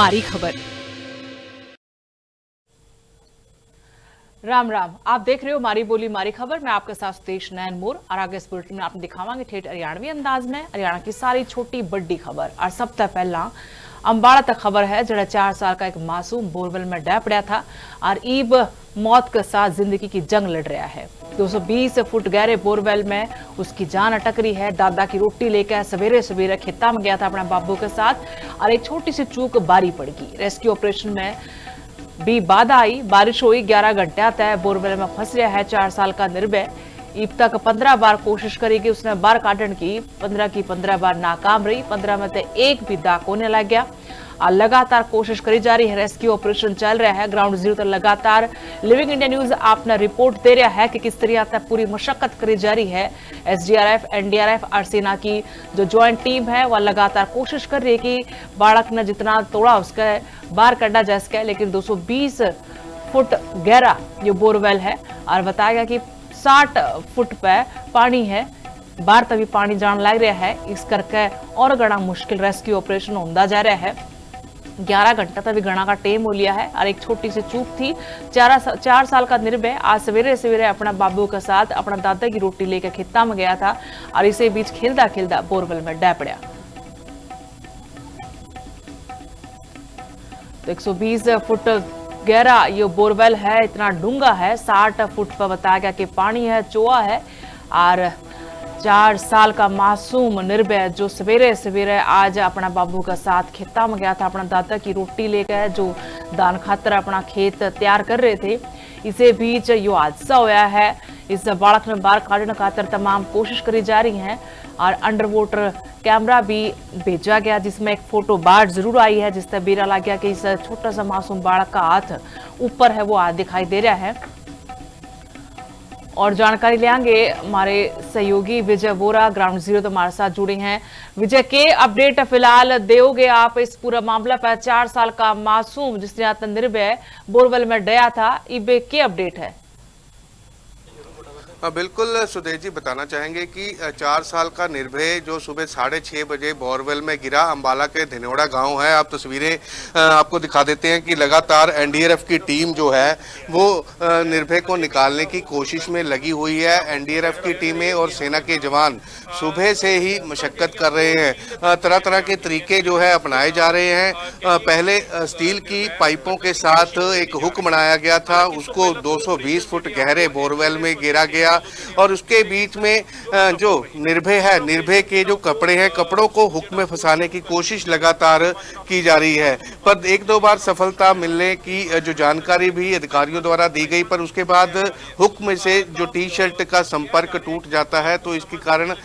मारी खबर। राम राम, आप देख रहे हो मारी बोली मारी खबर। मैं आपके साथ सुदेश नैन मोर और आगे इस बुलेटिन में आपने दिखावांगे ठेठ हरियाणवी अंदाज में हरियाणा की सारी छोटी बड़ी खबर। और सबसे पहला अंबाड़ा तक खबर है, जड़ा 4 साल का एक मासूम बोरवेल में डह पड़ा था और ईब मौत के साथ जिंदगी की जंग लड़ रहा है। 220 फुट गहरे बोरवेल में उसकी जान अटक रही है। दादा की रोटी लेकर सवेरे सवेरे खेता में गया था अपने बाबू के साथ और एक छोटी सी चूक बारी पड़ गई। रेस्क्यू ऑपरेशन में भी बाधा आई, बारिश हुई, 11 घंटे तय बोरवेल में फंस रहा है 4 साल का निर्भय। ईब तक 15 बार कोशिश करेगी उसने बार काटने की, 15 की 15 बार नाकाम रही। 15 में से एक भी दाग होने लग गया और लगातार कोशिश करी जा रही है। रेस्क्यू ऑपरेशन चल रहा है ग्राउंड जीरो तक लगातार। लिविंग इंडिया न्यूज आपने रिपोर्ट दे रहा है कि किस तरह तक पूरी मशक्कत करी जा रही है। एसडीआरएफ, एनडीआरएफ और सेना की जो ज्वाइंट टीम है वह लगातार कोशिश कर रही है कि बालक ने जितना तोड़ा उसका बाहर कटा जा सके। लेकिन 220 फुट गहरा ये बोरवेल है और बताया गया कि 60 फुट पे पानी है, बाहर तभी पानी जान लग रहा है। इस करके और गणा मुश्किल रेस्क्यू ऑपरेशन होता जा रहा है। 11 घंटा तभी गणा का टेम हो लिया है और एक छोटी सी चूक थी। 4 साल का निर्भय आज सवेरे सवेरे अपना बाबू के साथ अपना दादा की रोटी लेकर खेता में गया था और इसी बीच खेलता खेलता बोरवेल में डह पड़ा। तो 120 फुट गहरा ये बोरवेल है, इतना डूंगा है। 60 फुट पर बताया गया कि पानी है, चोआ है। और 4 साल का मासूम निर्भय जो सवेरे सवेरे आज अपना बाबू के साथ खेता में गया था अपना दादा की रोटी लेकर, जो दान खातर अपना खेत तैयार कर रहे थे। इसे बीच यो हादसा होया है। इस बालक में बाहर काटने खातर तमाम कोशिश करी जा रही है और अंडर वाटर कैमरा भी भेजा गया, जिसमें एक फोटो बाहर जरूर आई है जिससे बेरा लग गया कि इस छोटा सा मासूम बालक का हाथ ऊपर है, वो हाथ दिखाई दे रहा है। और जानकारी लेंगे हमारे सहयोगी विजय वोरा ग्राउंड जीरो तो हमारे साथ जुड़े हैं। विजय, के अपडेट फिलहाल दोगे आप इस पूरा मामला पर? 4 साल का मासूम जिसने निर्भय बोरवेल में डया था, इबे के अपडेट है? बिल्कुल सुदेश जी, बताना चाहेंगे कि 4 साल का निर्भय जो सुबह 6:30 बजे बोरवेल में गिरा, अंबाला के धनेवड़ा गांव है। आप तस्वीरें आपको दिखा देते हैं कि लगातार एनडीआरएफ की टीम जो है वो निर्भय को निकालने की कोशिश में लगी हुई है। एनडीआरएफ की टीमें और सेना के जवान सुबह से ही मशक्कत कर रहे हैं। तरह तरह के तरीके जो है अपनाए जा रहे हैं। पहले स्टील की पाइपों के साथ एक हुक बनाया गया था, उसको 220 फुट गहरे बोरवेल में गिरा गया और उसके बीच में जो निर्भय है, निर्भय के जो कपड़े हैं, कपड़ों को हुक में फंसाने की कोशिश लगातार की जा रही है। पर 1-2 बार सफलता मिलने की जो जानकारी भी अधिकारियों द्वारा दी गई, पर उसके बाद हुक में से जो टी शर्ट का संपर्क टूट जाता है, तो इसके कारण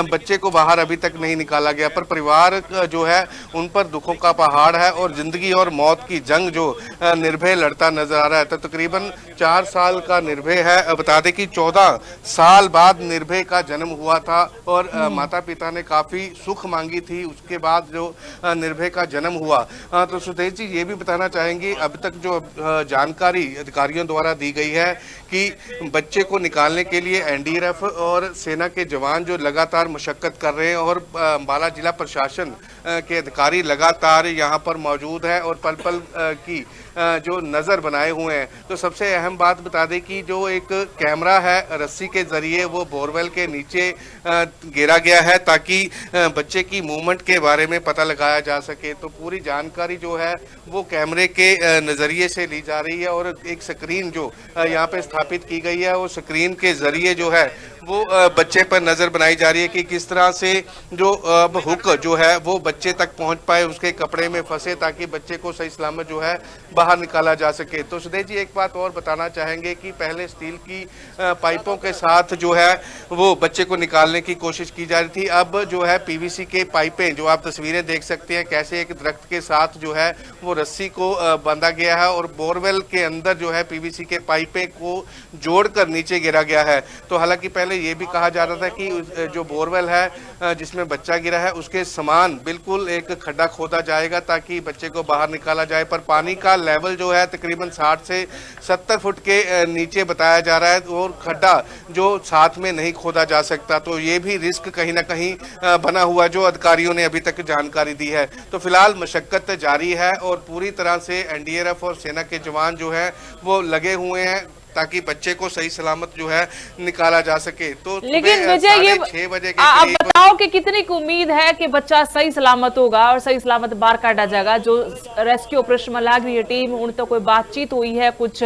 बच्चे को बाहर अभी तक नहीं निकाला गया। पर परिवार जो है उन पर दुखों का पहाड़ है और जिंदगी और मौत की जंग जो निर्भय लड़ता नजर आ रहा है। तो तकरीबन 4 साल का निर्भय है। बता दें कि 14 साल बाद निर्भय का जन्म हुआ था और माता पिता ने काफी सुख मांगी थी, उसके बाद जो निर्भय का जन्म हुआ। तो सुदेश जी, ये भी बताना चाहेंगे अब तक जो जानकारी अधिकारियों द्वारा दी गई है कि बच्चे को निकालने के लिए एनडीआरएफ और सेना के जवान जो लगातार मशक्कत कर रहे हैं और अंबाला जिला प्रशासन के अधिकारी लगातार यहाँ पर मौजूद है और पल पल की जो नज़र बनाए हुए हैं। तो सबसे अहम बात बता दें कि जो एक कैमरा है रस्सी के जरिए वो बोरवेल के नीचे गिरा गया है ताकि बच्चे की मूवमेंट के बारे में पता लगाया जा सके। तो पूरी जानकारी जो है वो कैमरे के नज़रिए से ली जा रही है और एक स्क्रीन जो यहाँ पे स्थापित की गई है, वो स्क्रीन के जरिए जो है वो बच्चे पर नज़र बनाई जा रही है कि किस तरह से जो अब हुक जो है वो बच्चे तक पहुंच पाए, उसके कपड़े में फंसे ताकि बच्चे को सही सलामत जो है बाहर निकाला जा सके। तो सुदेश जी, एक बात और बताना चाहेंगे कि पहले स्टील की पाइपों के साथ जो है वो बच्चे को निकालने की कोशिश की जा रही थी। अब जो है पीवीसी के पाइपें, जो आप तस्वीरें देख सकते हैं कैसे एक दरख्त के साथ जो है वो रस्सी को बांधा गया है और बोरवेल के अंदर जो है पीवीसी के पाइपें को जोड़कर नीचे गिरा गया है। तो हालांकि पहले ये भी कहा जा रहा था कि जो बोरवेल है जिसमें बच्चा गिरा है उसके समान बिल्कुल एक खड्डा खोदा जाएगा ताकि बच्चे को बाहर निकाला जाए, पर पानी का लेवल जो है तकरीबन 60 से 70 फुट के नीचे बताया जा रहा है और खड्डा जो साथ में नहीं खोदा जा सकता। तो ये भी रिस्क कहीं ना कहीं बना हुआ जो अधिकारियों ने अभी तक जानकारी दी है। तो फिलहाल मशक्कत जारी है और पूरी तरह से एनडीआरएफ और सेना के जवान जो है वो लगे हुए हैं ताकि बच्चे को सही सलामत जो है निकाला जा सके। तो लेकिन विजय, ये 6 बजे के आप करीब बताओ कि कितनी की उम्मीद है कि बच्चा सही सलामत होगा और सही सलामत बाहर काटा जाएगा? जो रेस्क्यू ऑपरेशन में लग रही है टीम, उन तो कोई बातचीत हुई है, कुछ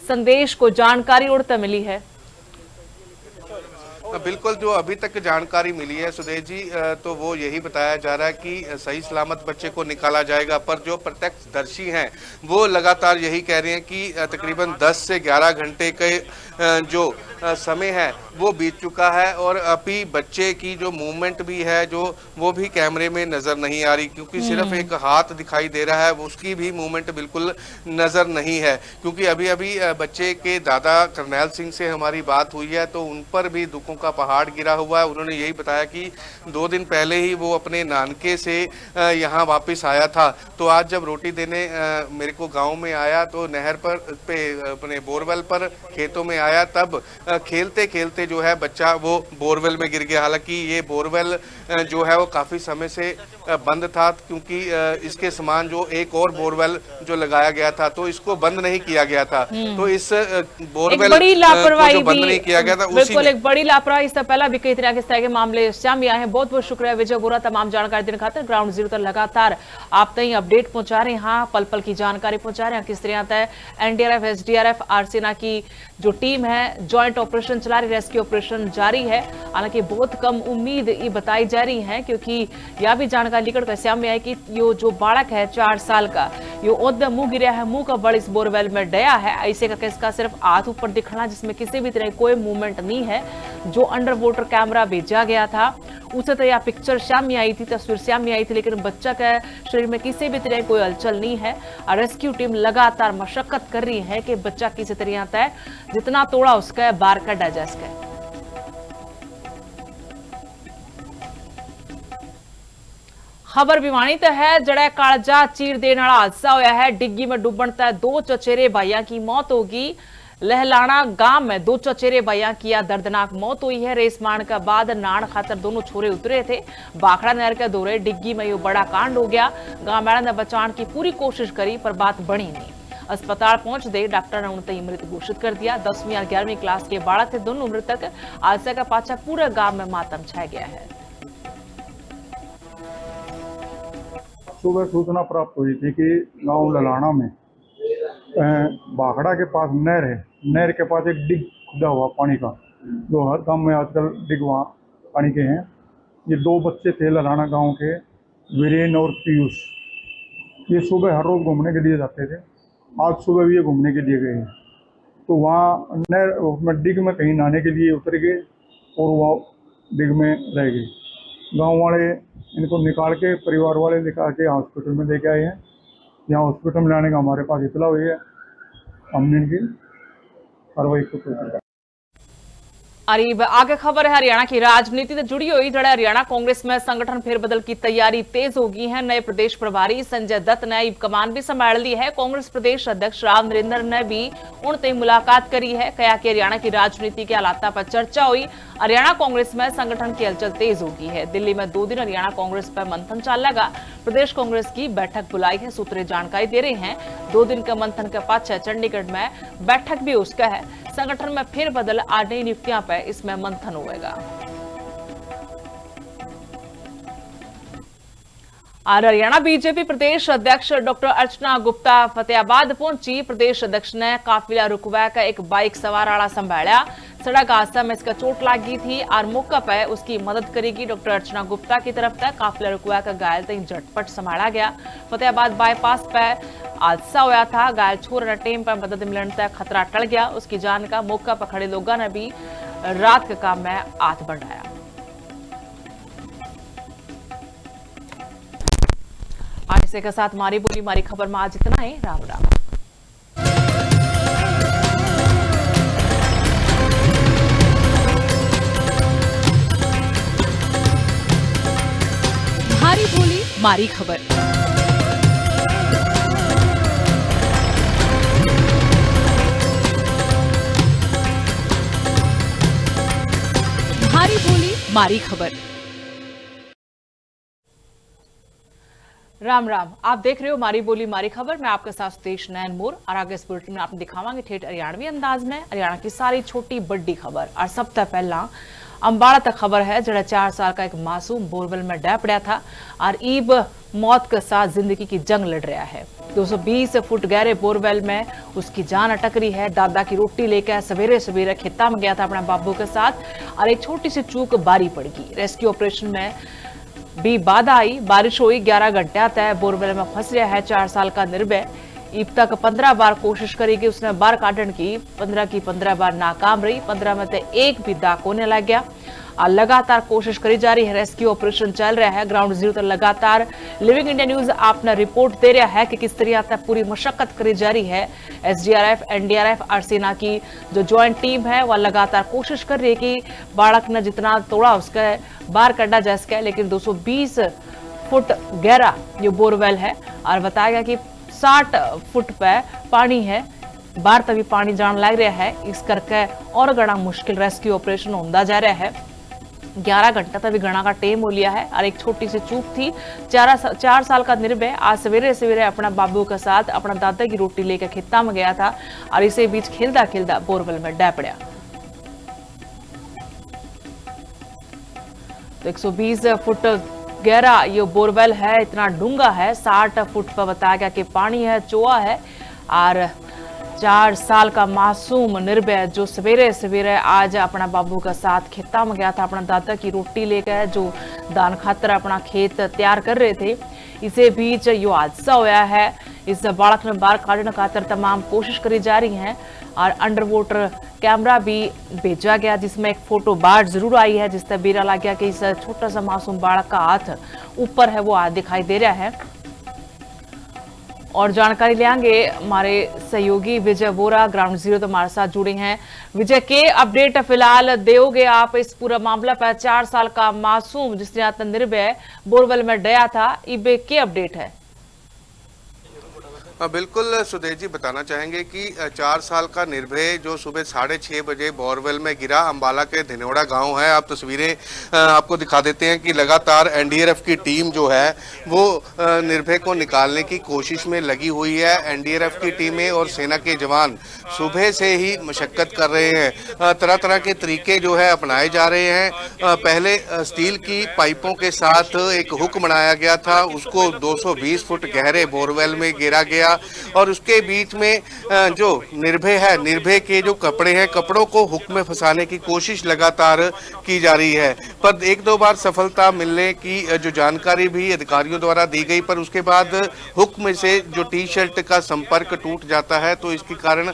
संदेश को जानकारी उड़ता मिली है? बिल्कुल, जो अभी तक जानकारी मिली है सुदेश जी, तो वो यही बताया जा रहा है कि सही सलामत बच्चे को निकाला जाएगा। पर जो प्रत्यक्षदर्शी हैं वो लगातार यही कह रहे हैं कि तकरीबन 10 से 11 घंटे के जो समय है वो बीत चुका है और अभी बच्चे की जो मूवमेंट भी है जो वो भी कैमरे में नजर नहीं आ रही, क्योंकि सिर्फ एक हाथ दिखाई दे रहा है, उसकी भी मूवमेंट बिल्कुल नजर नहीं है। क्योंकि अभी अभी बच्चे के दादा करनैल सिंह से हमारी बात हुई है तो उन पर भी दुखों का पहाड़ गिरा हुआ है। उन्होंने यही बताया कि 2 दिन पहले ही वो अपने नानके से यहाँ वापस आया था। तो आज जब रोटी देने मेरे को गांव में आया तो नहर पर पे अपने बोरवेल पर खेतों में आया, तब खेलते खेलते जो है बच्चा वो बोरवेल में गिर गया। हालांकि ये बोरवेल जो है वो काफी समय से बंद था, क्योंकि इसके समान जो एक और बोरवेल जो लगाया गया था तो इसको बंद नहीं किया गया था। तो इस बोरवेल बड़ी लापरवाही बंद नहीं किया गया था, बिल्कुल एक बड़ी लापरवाही। इससे पहले भी कई तरह के मामले सामने आए हैं। बहुत बहुत शुक्रिया विजय बोरा तमाम जानकारी देने खातिर। ग्राउंड जीरो तक लगातार आप तक अपडेट पहुंचा रहे हैं, हाँ पल पल की जानकारी पहुंचा रहे हैं किस तरह है एनडीआरएफ एसडीआरएफ और सेना की जो टीम है ज्वाइंट ऑपरेशन चला रही, रेस्क्यू ऑपरेशन जारी है। हालांकि बहुत कम उम्मीद ये बताई जा रही है, क्योंकि यह भी जानकारी निकल कर सामने आई कि यो जो बालक है 4 साल का, यो ओद्दा मुंह गिरा है, मुंह का बड़ इस बोरवेल में डया है। ऐसे करके इसका सिर्फ हाथ ऊपर दिखना, जिसमें किसी भी तरह कोई मूवमेंट नहीं है। जो अंडर वाटर कैमरा भेजा गया था उसे तो यह पिक्चर सामने आई थी, तस्वीर सामने आई थी, लेकिन बच्चा के शरीर में किसी भी तरह कोई हलचल नहीं है। और रेस्क्यू टीम लगातार मशक्कत कर रही है कि बच्चा किसी तरह आता है, जितना तोड़ा उसका बाहर कटा जा सके। खबर विमानित है, जड़ा कालजा चीर देने वाला हादसा होया है। डिग्गी में डूबण तक 2 चचेरे भाइयों की मौत होगी। लहलाना गांव में 2 चचेरे भाइयों की दर्दनाक मौत हुई है। रेस मारने के बाद नान खातर दोनों छोरे उतरे थे। बाखड़ा नहर के दौरे डिग्गी में यह बड़ा कांड हो गया। गांव वालों ने बचाने की पूरी कोशिश करी पर बात बनी नहीं। अस्पताल पहुंचते डॉक्टर ने उन्हें मृत घोषित कर दिया। 10वीं और 11वीं क्लास के बालक थे दोनों मृतक। हादसे का पाछा पूरे गांव में मातम छाया गया है। सुबह सूचना प्राप्त हुई थी कि गांव ललाना में बाखड़ा के पास नहर है, नहर के पास एक डिग खुदा हुआ पानी का, जो हर गांव में आजकल डिग वहाँ पानी के हैं। ये 2 बच्चे थे ललाना गांव के, वीरेन और पीयूष। ये सुबह हर रोज घूमने के लिए जाते थे। आज सुबह भी ये घूमने के लिए गए हैं। तो वहाँ नहर डिग में कहीं नहाने के लिए उतर गए और वहाँ डिग में रह गए। गाँव वाले इनको निकाल के, परिवार वाले निकाल के हॉस्पिटल में लेके आए हैं। यहाँ हॉस्पिटल में लाने का हमारे पास इतला हुई है, हमने इनकी कार्रवाई को। अरीब आगे खबर है हरियाणा की राजनीति से जुड़ी हुई। जड़ा हरियाणा कांग्रेस में संगठन फेरबदल की तैयारी तेज हो गई है। नए प्रदेश प्रभारी संजय दत्त ने कमान भी संभाल ली है। कांग्रेस प्रदेश अध्यक्ष राव नरेंद्र ने भी उनसे मुलाकात करी है। कहा कि हरियाणा की राजनीति के हालात पर चर्चा हुई। हरियाणा कांग्रेस में संगठन की हलचल तेज हो गई है। दिल्ली में 2 दिन हरियाणा कांग्रेस पर मंथन चलेगा। प्रदेश कांग्रेस की बैठक बुलाई है, सूत्रे जानकारी दे रहे हैं। 2 दिन के मंथन के पाछे चंडीगढ़ में बैठक भी उसका है। संगठन में फेरबदल और नई नियुक्तियां पर इसमें मंथन होगा। और हरियाणा बीजेपी प्रदेश अध्यक्ष डॉक्टर अर्चना गुप्ता फतेहाबाद पहुंची। प्रदेश अध्यक्ष ने काफिला रुकवा का एक बाइक सवार आड़ा संभाला। सड़क हादसा में इसका चोट लगी थी और मौका पर उसकी मदद करेगी डॉक्टर अर्चना गुप्ता की तरफ तक काफिला रुकवा का घायल तक झटपट संभाला गया। फतेहाबाद बाईपास पर हादसा होया था। घायल छोर टेम पर मदद मिलने तक खतरा टल गया। उसकी जान का मौका पर खड़े लोगों ने भी रात के काम में हाथ बढ़ाया। और इसी के साथ मारी बोली मारी खबर में आज इतना ही। राम राम। मारी बोली मारी खबर। मारी खबर। राम राम, आप देख रहे हो मारी बोली मारी खबर। मैं आपके साथ सुदेश नैन मोर और आगे इस बुलेटिन में आपने दिखावांगे ठेठ हरियाणवी अंदाज में हरियाणा की सारी छोटी बड़ी खबर। और सबसे पहला अंबाड़ा तक खबर है जड़ा 4 साल का एक मासूम बोरवेल में डह पड़ा था और ईब मौत के साथ जिंदगी की जंग लड़ रहा है। 220 फुट गहरे बोरवेल में उसकी जान अटक रही है। दादा की रोटी लेकर सवेरे सवेरे खेता में गया था अपने बाबू के साथ और एक छोटी सी चूक बारी पड़ गई। रेस्क्यू ऑपरेशन में भी बाधा आई। बारिश हुई, 11 घंटे तय बोरवेल में फंस रहा है 4 साल का निर्भय। अब तक 15 बार कोशिश करेगी उसने बार काटने की, 15 की 15 बार नाकाम रही। 15 में से एक भी दाग कोने लग गया और लगातार कोशिश करी जा रही है। रेस्क्यू ऑपरेशन चल रहा है। ग्राउंड जीरो तक लगातार लिविंग इंडिया न्यूज आपने रिपोर्ट दे रहा है कि किस तरह तक पूरी मशक्कत करी जा रही है। एसडीआरएफ, एनडीआरएफ और सेना की जो ज्वाइंट टीम है वह लगातार कोशिश कर रही है कि बालक ने जितना तोड़ा उसका बाहर कटा जा सके। लेकिन 220 फुट गहरा ये बोरवेल है और बताया गया कि 60 फुट पे पानी है। बाहर तभी पानी जान लग रहा है। इस करके और गणा मुश्किल रेस्क्यू ऑपरेशन होता जा रहा है। 11 घंटा तभी गणा का टेम हो लिया है और एक छोटी सी चूक थी। 4 साल का निर्भय आज सवेरे सवेरे अपना बाबू के साथ अपना दादा की रोटी लेकर खेता में गया था और इसी बीच खेलता खेलता बोरवेल में डह पड़ा। तो 120 फुट गहरा ये बोरवेल है, इतना डूंगा है। 60 फुट पर बताया गया कि पानी है, चोआ है। और 4 साल का मासूम निर्भय जो सवेरे सवेरे आज अपना बाबू के साथ खेता में गया था अपना दादा की रोटी लेकर, जो दान खातर अपना खेत तैयार कर रहे थे। इसे बीच यो हादसा होया है। इस बालक ने बाहर काटने खातर तमाम कोशिश करी जा रही है और अंडर वाटर कैमरा भी भेजा गया जिसमें एक फोटो बाहर जरूर आई है जिससे बेरा लग गया कि इस छोटा सा मासूम बालक का हाथ ऊपर है, वो हाथ दिखाई दे रहा है। और जानकारी लेंगे हमारे सहयोगी विजय वोरा ग्राउंड जीरो तो हमारे साथ जुड़े हैं। विजय, के अपडेट फिलहाल दोगे आप इस पूरा मामला पर? 4 साल का मासूम जिसने आत्म निर्भय बोरवेल में डया था, इबे के अपडेट है? बिल्कुल सुदेश जी, बताना चाहेंगे कि 4 साल का निर्भय जो सुबह 6:30 बजे बोरवेल में गिरा। अंबाला के धिनौड़ा गांव है। आप तस्वीरें आपको दिखा देते हैं कि लगातार एनडीआरएफ की टीम जो है वो निर्भय को निकालने की कोशिश में लगी हुई है। एनडीआरएफ की टीमें और सेना के जवान सुबह से ही मशक्कत कर रहे हैं। तरह तरह के तरीके जो है अपनाए जा रहे हैं। पहले स्टील की पाइपों के साथ एक हुक बनाया गया था, उसको 220 फुट गहरे बोरवेल में गिरा गया और उसके बीच में जो निर्भय है, निर्भय के जो कपड़े हैं, कपड़ों को हुक में फंसाने की कोशिश लगातार की जा रही है। पर 1-2 बार सफलता मिलने की जो जानकारी भी अधिकारियों द्वारा दी गई, पर उसके बाद हुक में से जो टी शर्ट का संपर्क टूट जाता है तो इसके कारण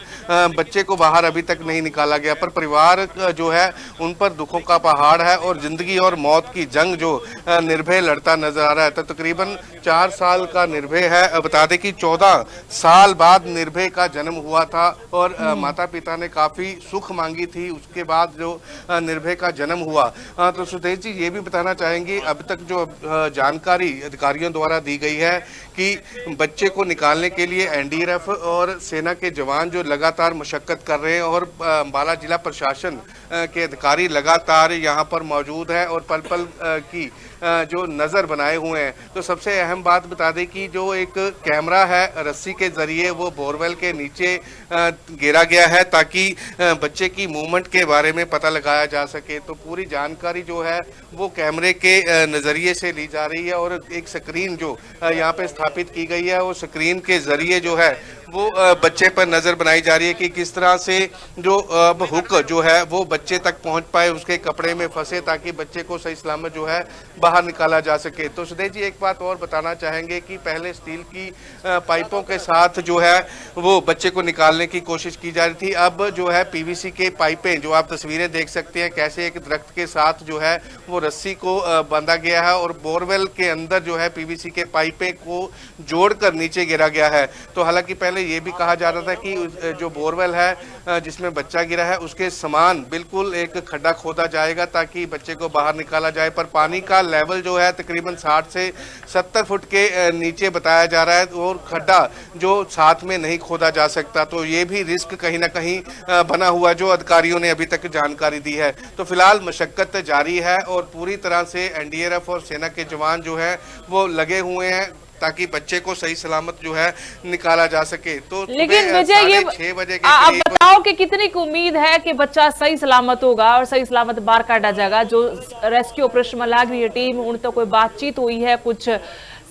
बच्चे को बाहर अभी तक नहीं निकाला गया। पर परिवार जो है उन पर दुखों का पहाड़ है और जिंदगी और मौत की जंग जो निर्भय लड़ता नजर आ रहा है। तो तकरीबन 4 साल का निर्भय है। बता दें कि 14 साल बाद निर्भय का जन्म हुआ था और माता पिता ने काफी सुख मांगी थी उसके बाद जो निर्भय का जन्म हुआ। तो सुदेश जी, ये भी बताना चाहेंगे अब तक जो जानकारी अधिकारियों द्वारा दी गई है कि बच्चे को निकालने के लिए एनडीआरएफ और सेना के जवान जो लगातार मशक्कत कर रहे हैं और अंबाला जिला प्रशासन के अधिकारी लगातार यहाँ पर मौजूद है और पल पल की जो नज़र बनाए हुए हैं। तो सबसे अहम बात बता दें कि जो एक कैमरा है रस्सी के जरिए वो बोरवेल के नीचे गिरा गया है ताकि बच्चे की मूवमेंट के बारे में पता लगाया जा सके। तो पूरी जानकारी जो है वो कैमरे के नज़रिए से ली जा रही है और एक स्क्रीन जो यहाँ पे स्थापित की गई है वो स्क्रीन के जरिए जो है वो बच्चे पर नज़र बनाई जा रही है कि किस तरह से जो अब हुक जो है वो बच्चे तक पहुंच पाए, उसके कपड़े में फंसे ताकि बच्चे को सही सलामत जो है बाहर निकाला जा सके। तो सुदेश जी, एक बात और बताना चाहेंगे कि पहले स्टील की पाइपों के साथ जो है वो बच्चे को निकालने की कोशिश की जा रही थी। अब जो है पीवीसी के पाइपें जो आप तस्वीरें देख सकते हैं कैसे एक दरख्त के साथ जो है वो रस्सी को बांधा गया है और बोरवेल के अंदर जो है पीवीसी के पाइपें को जोड़कर नीचे गिरा गया है। तो हालांकि पहले ये भी कहा जा रहा था कि जो बोरवेल है जिसमें बच्चा गिरा है उसके समान बिल्कुल एक खड्डा खोदा जाएगा ताकि बच्चे को बाहर निकाला जाए। पर पानी का लेवल जो है तकरीबन 60 से 70 फुट के नीचे बताया जा रहा है और खड्डा जो साथ में नहीं खोदा जा सकता, तो ये भी रिस्क कहीं ना कहीं बना हुआ जो अधिकारियों ने अभी तक जानकारी दी है। तो फिलहाल मशक्कत जारी है और पूरी तरह से एनडीआरएफ और सेना के जवान जो है वो लगे हुए हैं ताकि बच्चे को सही सलामत जो है निकाला जा सके। तो लेकिन विजय, ये 6 बजे के आप करीब बताओ कि कितनी उम्मीद है कि बच्चा सही सलामत होगा और सही सलामत बाहर काटा जाएगा? जो रेस्क्यू ऑपरेशन में लग रही है टीम, उन तो कोई बातचीत हुई है, कुछ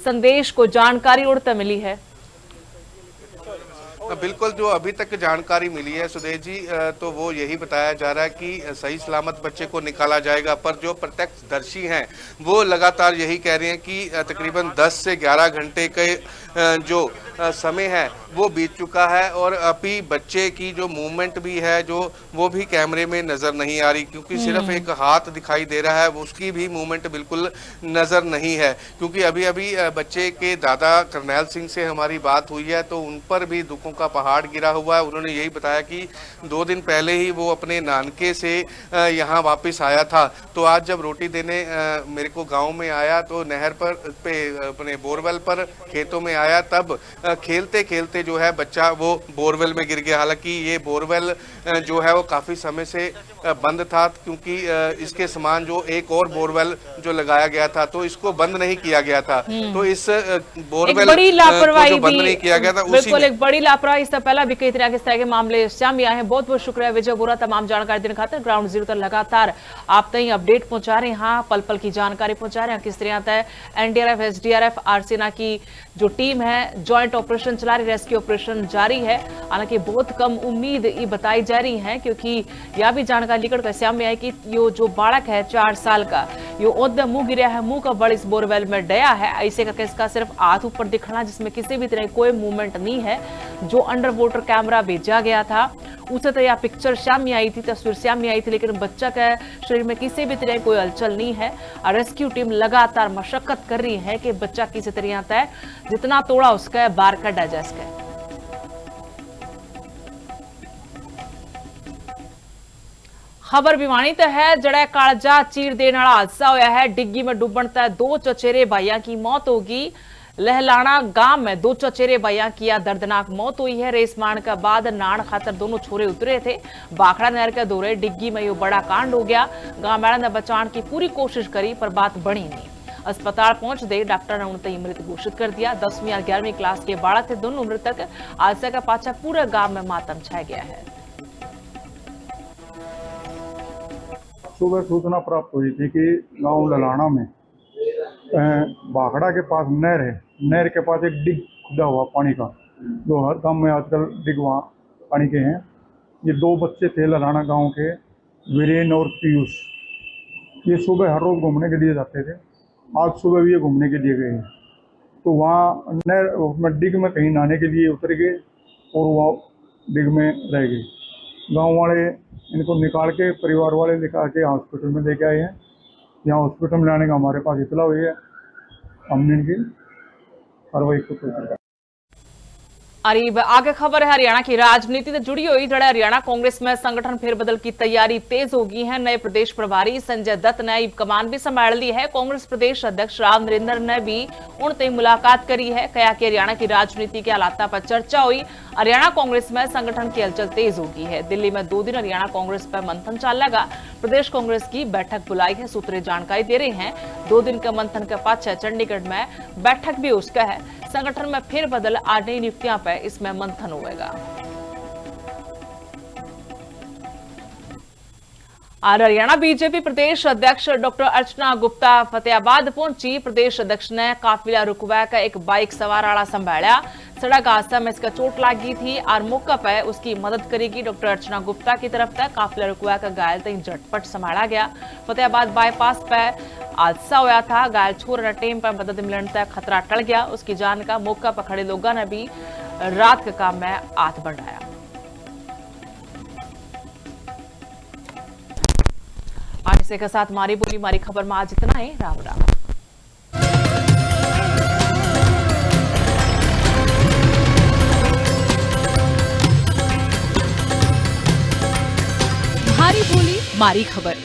संदेश को जानकारी उड़ता मिली है? बिल्कुल, जो अभी तक जानकारी मिली है सुदेश जी, तो वो यही बताया जा रहा है कि सही सलामत बच्चे को निकाला जाएगा। पर जो प्रत्यक्षदर्शी हैं वो लगातार यही कह रहे हैं कि तकरीबन 10 से 11 घंटे के जो समय है वो बीत चुका है और अभी बच्चे की जो मूवमेंट भी है जो वो भी कैमरे में नजर नहीं आ रही, क्योंकि सिर्फ एक हाथ दिखाई दे रहा है, उसकी भी मूवमेंट बिल्कुल नजर नहीं है। क्योंकि अभी अभी बच्चे के दादा करनैल सिंह से हमारी बात हुई है तो उन पर भी दुखों का पहाड़ गिरा हुआ है। उन्होंने यही बताया कि 2 दिन पहले ही वो अपने नानके से यहाँ वापस आया था, तो आज जब रोटी देने मेरे को गाँव में आया तो नहर पर पे अपने बोरवेल पर खेतों में आया, तब खेलते खेलते जो है बच्चा वो बोरवेल में गिर गया। हालांकि ये बोरवेल जो है वो काफी समय से बंद था, क्योंकि इसके समान जो एक और बोरवेल जो लगाया गया था तो इसको बंद नहीं किया गया था। तो इस बोरवेल बड़ी लापरवाही जो बंद नहीं किया गया था, बिल्कुल एक बड़ी लापरवाही। इससे पहले भी कई तरह के मामले सामने आए हैं। बहुत बहुत शुक्रिया विजय बोरा, तमाम जानकारी देने खातिर। ग्राउंड जीरो तक लगातार आप तक अपडेट पहुंचा रहे हैं, हाँ पल पल की जानकारी पहुंचा रहे हैं किस तरह आता है। एनडीआरएफ, एसडीआरएफ, आरसेना की जो टीम है ज्वाइंट ऑपरेशन चला रही, रेस्क्यू ऑपरेशन जारी है। हालांकि बहुत कम उम्मीद ये बताई जा रही है, क्योंकि यह भी जानकारी निकल कर सामने आई कि यो जो बालक है 4 साल का, यो ओद्दा मुंह गिरा है, मुंह का बड़ इस बोरवेल में डया है। ऐसे करके इसका सिर्फ हाथ ऊपर दिखना, जिसमें किसी भी तरह कोई मूवमेंट नहीं है। जो अंडर वाटर कैमरा भेजा गया था उसे तो यह पिक्चर सामने आई थी, तस्वीर सामने आई थी, लेकिन बच्चा के शरीर में किसी भी तरह कोई हलचल नहीं है। और रेस्क्यू टीम लगातार मशक्कत कर रही है कि बच्चा किसी तरह आता है, जितना तोड़ा उसका बाहर कढ़ा जा सके। खबर भिवानी तो है, जड़ा कालजा चीर देने वाला हादसा होया है। डिग्गी में डूबण तक 2 चचेरे भाइयों की मौत होगी। लहलाना गांव में 2 चचेरे भाइयों की दर्दनाक मौत हुई है। रेस मारने के बाद नान खातर दोनों छोरे उतरे थे। बाखड़ा नहर के दौरे डिग्गी में यो बड़ा कांड हो गया। गांव वालों ने बचाने की पूरी कोशिश करी पर बात बनी नहीं। अस्पताल पहुंचते डॉक्टर ने उन्हें मृत घोषित कर दिया। 10वीं और 11वीं क्लास के बालक थे दोनों मृतक। हादसे का पाछा पूरे गांव में मातम छाया गया है। सुबह सूचना प्राप्त हुई थी कि गांव ललाना में बाखड़ा के पास नहर है, नहर के पास एक डिग खुदा हुआ पानी का, जो हर गांव में आजकल डिग वहाँ पानी के हैं। ये 2 बच्चे थे ललाना गांव के, वीरेन और पीयूष। ये सुबह हर रोज घूमने के लिए जाते थे। आज सुबह भी ये घूमने के लिए गए हैं, तो वहाँ नहर डिग में कहीं नहाने के लिए उतर गए और वहाँ डिग में रह गए। गांव वाले इनको निकाल के, परिवार वाले निकाल के हॉस्पिटल में लेके आए हैं। यहाँ हॉस्पिटल में लाने का हमारे पास इतला हुई है, हमने इनकी कार्रवाई को। अरीब आगे खबर है हरियाणा की राजनीति से जुड़ी हुई। जड़ा हरियाणा कांग्रेस में संगठन फेरबदल की तैयारी तेज होगी है। नए प्रदेश प्रभारी संजय दत्त ने कमान भी संभाल ली है। कांग्रेस प्रदेश अध्यक्ष राव नरेंद्र ने भी उनसे मुलाकात करी है। कहा कि हरियाणा की राजनीति के हालात पर चर्चा हुई। हरियाणा कांग्रेस में संगठन की हलचल तेज होगी है। दिल्ली में 2 दिन हरियाणा कांग्रेस पर मंथन चलेगा। प्रदेश कांग्रेस की बैठक बुलाई है, सूत्रे जानकारी दे रहे हैं। 2 दिन के मंथन के पाछे चंडीगढ़ में बैठक भी उसका है। संगठन में फेरबदल और नई नियुक्तियां पर इसमें मंथन होगा। और हरियाणा बीजेपी प्रदेश अध्यक्ष डॉक्टर अर्चना गुप्ता फतेहाबाद पहुंची। प्रदेश अध्यक्ष ने काफिला रुकवा का एक बाइक सवार आड़ा संभाला। सड़क हादसा में इसका चोट लगी थी और मौका पर उसकी मदद करेगी डॉक्टर अर्चना गुप्ता की तरफ तक काफिला रुकवा का घायल तक झटपट संभाला गया। फतेहाबाद बाईपास पर हादसा होया था। घायल छोर टीम पर मदद मिलने तक खतरा टल गया। उसकी जान का मौका पर खड़े लोगों ने भी रात के काम में हाथ बढ़ाया। आज इसी के साथ मारी बोली मारी खबर में आज इतना ही। राम राम। मारी बोली मारी खबर।